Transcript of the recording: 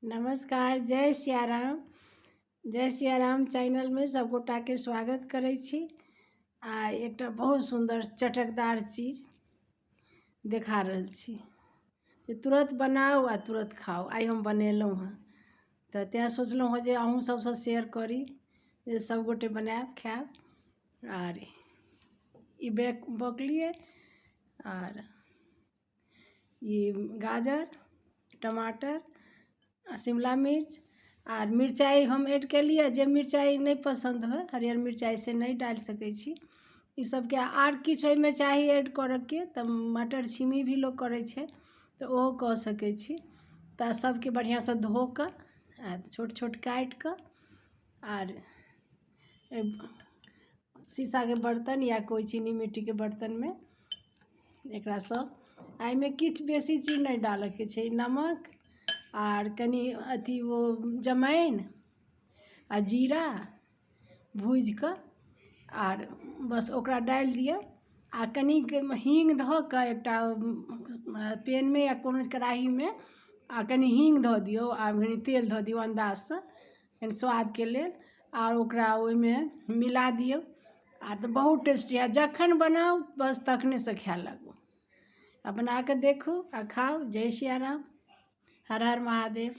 नमस्कार, जय सियाराम। जय सियाराम चैनल में सब गोटा के स्वागत करै छी। आ एकटा बहुत सुंदर चटकदार चीज देखा रहल छी जे तुरंत बनाओ आ तुरंत खाओ। आई हम बनेलहुँ हँ तऽ तैं सोचलहुँ हँ जे अहूँ सबसँ शेयर करी जे सब गोटे बनाएब खाएब। आर ई बकलिए आर ई गाजर, टमाटर, शिमला मिर्च आर मिरचाई हम ऐड केलिए। जे मिरचाई नहीं पसंद हो, हरियर मिरचाई से नहीं डाल सकै छी। ई सबके आर किछु एहिमे चाही ऐड करऽ के तऽ मटर छिमी भी लोग करै छै तऽ ओहो कऽ सकै छी। तऽ सबके बढ़िया से धो कऽ आ छोट छोट काटि कऽ आर शीशा के बर्तन या कोई चीनी मिट्टी के बर्तन में एकरा सब एहिमे किछु बेसी चीज नहीं डालऽ के छै। नमक आर कनी अथी वो जमाइन आ जीरा भूजि कऽ आर बस ओकरा डालि दियौ। आ कनिक हींग धऽ कऽ एकटा पैन में या कोनो कढ़ाई में आ कनी हींग धऽ दियौ आ कनी तेल धऽ दियौ अंदाजसँ कनी स्वाद के लेल। आर ओकरा ओहिमे मिला दियौ आ तऽ बहुत टेस्टी है। जखन बनाउ बस तखने से खाए लागू। आ बना कऽ देखू आ खाओ। जय सिया राम, हर हर महादेव।